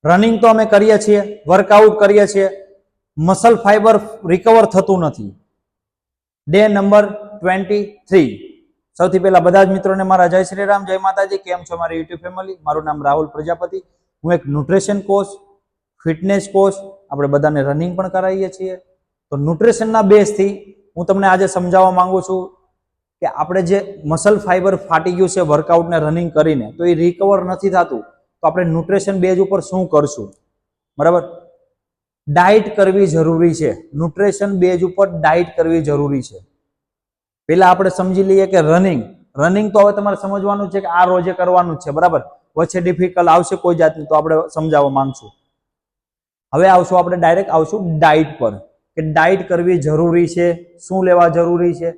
Running તો અમે કરીએ છીએ, વર્કઆઉટ કરીએ છીએ, મસલ ફાઈબર રિકવર થતું નથી. Day number 23. સૌથી પહેલા બધા જ મિત્રોને મારા જય શ્રી રામ, જય માતાજી. કેમ છો મારી યુટ્યુબ ફેમિલી? મારું નામ રાહુલ પ્રજાપતિ. હું એક ન્યુટ્રિશન કોચ, ફિટનેસ કોચ, આપણે બધાને રનિંગ પણ કરાવીએ છીએ. તો ન્યુટ્રિશનના બેઝથી હું તમને આજે સમજાવવા માંગુ છું કે આપણે જે મસલ ફાઈબર ફાટી ગયું છે વર્કઆઉટને રનિંગ કરીને, તો એ રિકવર નથી થતું, તો આપણે ન્યુટ્રિશન બેઝ ઉપર શું કરશું? બરાબર, ડાયટ કરવી જરૂરી છે. ન્યુટ્રિશન બેઝ ઉપર ડાયટ કરવી જરૂરી છે. પેલા આપણે સમજી લઈએ કે રનિંગ તો હવે તમારે સમજવાનું છે કે આ રોજે કરવાનું જ છે. બરાબર, વચ્ચે ડિફિકલ્ટ આવશે કોઈ જાતનું તો આપણે સમજાવવા માંગશું. હવે આવશું આપણે ડાયરેક્ટ આવશું ડાયટ પર, કે ડાયટ કરવી જરૂરી છે. શું લેવા જરૂરી છે?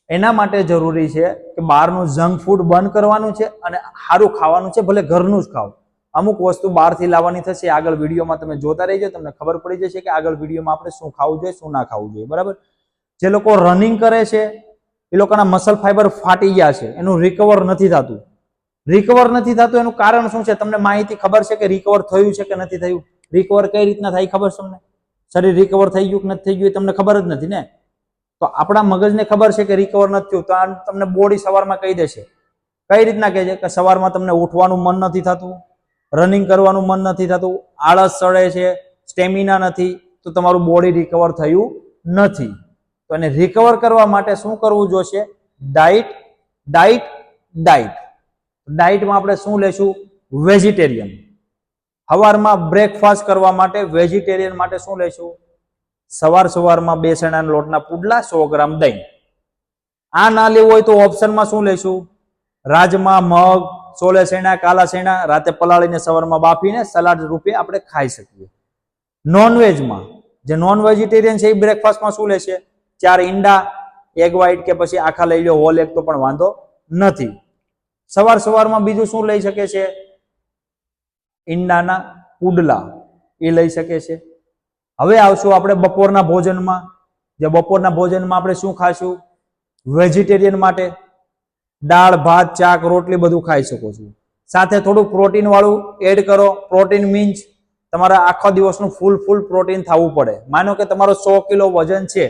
એના માટે જરૂરી છે કે બહારનું જંક ફૂડ બંધ કરવાનું છે અને સારું ખાવાનું છે, ભલે ઘરનું જ ખાવ. અમુક વસ્તુ બહારથી લાવવાની થશે, આગળ વિડીયોમાં તમે જોતા રહેજો, તમને ખબર પડી જશે કે આગળ વિડીયોમાં આપણે શું ખાવું જોઈએ, શું ના ખાવું જોઈએ. બરાબર, જે લોકો રનિંગ કરે છે એ લોકોના મસલ ફાઈબર ફાટી ગયા છે, એનું રિકવર નથી થતું. એનું કારણ શું છે? તમને માહિતી ખબર છે કે રિકવર થયું છે કે નથી થયું? રિકવર કઈ રીતના થાય ખબર છે તમને? શરીર રિકવર થઈ ગયું કે નથી થઈ ગયું એ તમને ખબર જ નથી ને. તો આપણા મગજને ખબર છે કે રિકવર નથી થયું, તો તમને બોડી સવારમાં કહી દેશે. કઈ રીતના કહે છે કે સવારમાં તમને ઉઠવાનું મન નથી થતું, રનિંગ કરવાનું મન નથી થતું, આળસ ચડે છે, સ્ટેમિના નથી, તો તમારું બોડી રિકવર થયું નથી. તો એને રિકવર કરવા માટે શું કરવું જોશે? ડાયટમાં આપણે શું લેશું? વેજીટેરિયન. સવારમાં બ્રેકફાસ્ટ કરવા માટે વેજીટેરિયન માટે શું લેશું? સવારમાં 2 શેણાના લોટના પુડલા, 100 ગ્રામ દહીં. આ ના લેવું હોય તો ઓપ્શનમાં શું લેશું? રાજમા, મગ, સોલે શેણા, કાલા શેણા રાતે પલાળીને સવારમાં બાફીને સલાડ રૂપે આપણે ખાઈ શકીએ. નોનવેજમાં જે નોન વેજીટેરિયન છે એ બ્રેકફાસ્ટમાં શું લેશે? 4 ઈંડા, એગ વ્હાઈટ કે પછી આખા લઈ લો, હોલ એગ તો પણ વાંધો નથી. સવારમાં બીજું શું લઈ શકે છે? ઈંડાના પુડલા એ લઈ શકે છે. હવે આવશું આપણે બપોરના ભોજનમાં. જે બપોરના ભોજનમાં આપણે શું ખાશું? વેજીટેરિયન માટે દાળ, ભાત, શાક, રોટલી બધું ખાઈ શકો છો. સાથે થોડું પ્રોટીન વાળું એડ કરો. પ્રોટીન મીન્સ તમારા આખા દિવસનું ફૂલ પ્રોટીન થવું પડે. માનો કે તમારો 100 કિલો વજન છે,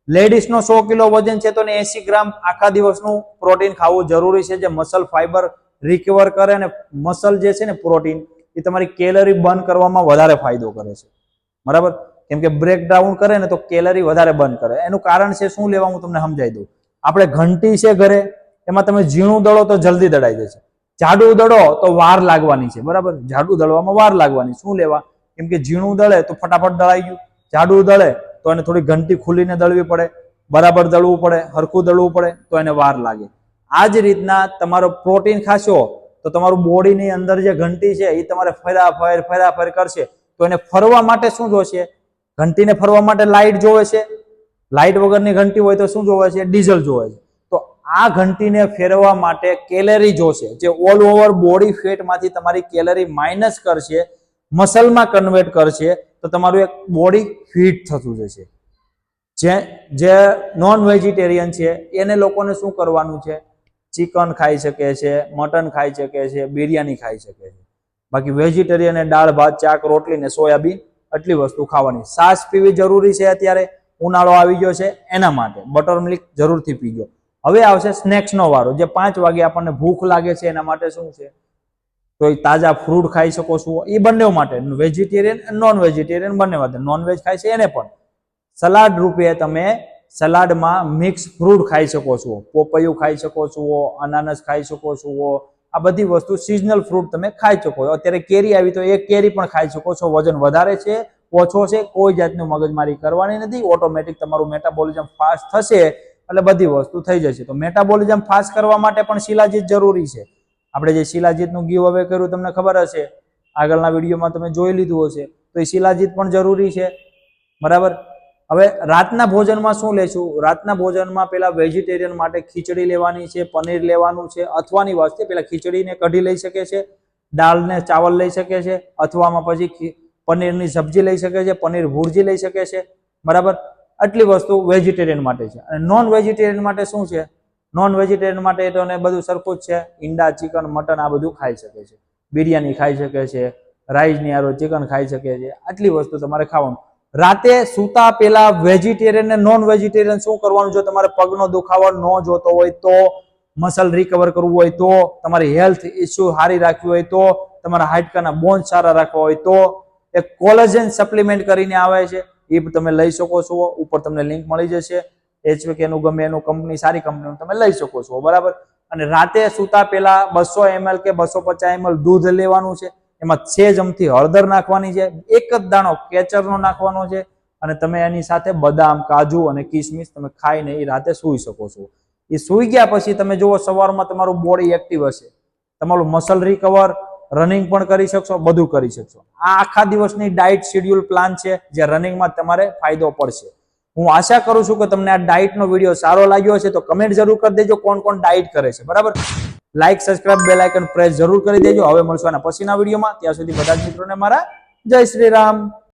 લેડીઝનો 100 કિલો વજન છે, તો 80 ગ્રામ આખા દિવસનું પ્રોટીન ખાવું જરૂરી છે, જે મસલ ફાઈબર રિકવર કરે અને મસલ જે છે ને પ્રોટીન એ તમારી કેલરી બર્ન કરવામાં વધારે ફાયદો કરે છે. બરાબર, કેમ કે બ્રેકડાઉન કરે ને તો કેલરી વધારે બર્ન કરે. એનું કારણ છે શું લેવા, હું તમને સમજાવી દઉં. આપણે ઘંટી છે ઘરે, એમાં તમે ઝીણું દળો તો જલ્દી દળાઈ જશે, જાડું દળો તો વાર લાગવાની છે. બરાબર, જાડું દળવામાં વાર લાગવાની. શું લેવા? કેમ કે ઝીણું દળે તો ફટાફટ દળાઈ ગયું, જાડું દળે તો એને થોડી ઘંટી ખુલીને દળવી પડે, બરાબર દળવું પડે, હરખું દળવું પડે, તો એને વાર લાગે. આ જ રીતના તમારો પ્રોટીન ખાશો તો તમારું બોડીની અંદર જે ઘંટી છે એ તમારે ફેરાફેર કરશે. તો એને ફરવા માટે શું જોશે? ઘંટીને ફરવા માટે લાઇટ જોવે છે. લાઇટ વગરની ઘંટી હોય તો શું જોવે છે? ડીઝલ જોવે છે. તો આ ઘંટીને ફેરવવા માટે કેલરી જોશે, જે ઓલ ઓવર બોડી ફેટમાંથી તમારી કેલરી માઇનસ કરશે, મસલમાં કન્વર્ટ કરશે, તો તમારું એક બોડી ફિટ થતું જશે. જે નોન વેજીટેરિયન છે એને લોકોને શું કરવાનું છે? ચિકન ખાઈ શકે છે, મટન ખાઈ શકે છે, બિરયાની ખાઈ શકે છે. બાકી વેજીટેરિયન દાળ, ભાત, શાક, રોટલી ને સોયાબીન આટલી વસ્તુ ખાવાની. છાશ પીવી જરૂરી છે. અત્યારે ઉનાળો આવી ગયો છે એના માટે બટર મિલ્ક જરૂરથી પીજો. હવે આવશે સ્નેક્સનો વારો. જે 5 વાગે આપણને ભૂખ લાગે છે એના માટે શું છે? તો તાજા ફ્રૂટ ખાઈ શકો છો. એ બંને માટે, વેજીટેરિયન અને નોન વેજીટેરિયન બંને માટે. નોનવેજ ખાય છે એને પણ સલાડ રૂપે તમે સલાડમાં મિક્સ ફ્રૂટ ખાઈ શકો છો. પોપૈયું ખાઈ શકો છો, અનાનસ ખાઈ શકો છો. આ બધી વસ્તુ સિઝનલ ફ્રૂટ તમે ખાઈ શકો. અત્યારે કેરી આવી તો એક કેરી પણ ખાઈ શકો છો. વજન વધારે છે, ઓછો છે, કોઈ જાતનું મગજમારી કરવાની નથી. ઓટોમેટિક તમારું મેટાબોલિઝમ ફાસ્ટ થશે એટલે બધી વસ્તુ થઈ જશે. તો મેટાબોલિઝમ ફાસ્ટ કરવા માટે પણ શિલાજીત જરૂરી છે. આપણે જે શિલાજીતનું ગીવ અવે કર્યું તમને ખબર હશે, આગળના વિડીયોમાં તમે જોઈ લીધું હશે. તો એ શિલાજીત પણ જરૂરી છે. બરાબર, હવે રાતના ભોજનમાં શું લેશું? રાતના ભોજનમાં પેલા વેજીટેરિયન માટે ખીચડી લેવાની છે, પનીર લેવાનું છે. અથવાની વાત છે, પેલા ખીચડીને કઢી લઈ શકે છે, દાળને ચાવલ લઈ શકે છે, અથવામાં પછી પનીરની સબ્જી લઈ શકે છે, પનીર ભુરજી લઈ શકે છે. બરાબર, આટલી વસ્તુ વેજીટેરિયન માટે છે. અને નોન વેજીટેરિયન માટે શું છે? નોન વેજીટેરિયન માટે તો બધું સરખું જ છે. ઈંડા, ચિકન, મટન આ બધું ખાઈ શકે છે. બિરયાની ખાઈ શકે છે, રાઈસની હારો ચિકન ખાઈ શકે છે. આટલી વસ્તુ તમારે ખાવાનું. રાતે સૂતા પહેલા વેજીટેરિયન ને નોન વેજીટેરિયન શું કરવાનું? જો તમારે પગનો દુખાવો ન જોતો હોય તો, મસલ રિકવર કરવું હોય તો, તમારી હેલ્થ ઇસ્યુ સારી રાખવી હોય તો, તમારા હાડકાના બોન્સ સારા રાખવા હોય તો એક કોલેજન સપ્લિમેન્ટ કરીને આવે છે, એ તમે લઈ શકો છો. ઉપર તમને લિંક મળી જશે. HVK નું ગમે એનું કંપની, સારી કંપનીનું તમે લઈ શકો છો. બરાબર. અને રાતે સૂતા પહેલા 200 ml કે 250 ml દૂધ લેવાનું છે. એમાં સેજ અમથી હળદર નાખવાની છે, એક જ દાણો કેચરનો નાખવાનો છે, અને તમે એની સાથે બદામ, કાજુ અને કિસમિસ તમે ખાઈને એ રાતે સૂઈ શકો છો. એ સૂઈ ગયા પછી તમે જુઓ સવારમાં તમારું બોડી એક્ટિવ હશે, તમારું મસલ રિકવર, રનિંગ પણ કરી શકશો, બધું કરી શકશો. આ આખા દિવસની ડાયટ શેડ્યુલ પ્લાન છે, જે રનિંગમાં તમારે ફાયદો પડશે. હું આશા કરું છું કે તમને આ ડાયટનો વિડીયો સારો લાગ્યો હશે. તો કમેન્ટ જરૂર કરી દેજો કોણ કોણ ડાયટ કરે છે. બરાબર. Like, subscribe, bell icon press જરૂર કરી દેજો. હવે મળશું આના પછીના વિડીયોમાં. ત્યાં સુધી બધા જ મિત્રોને મારા જય શ્રી રામ.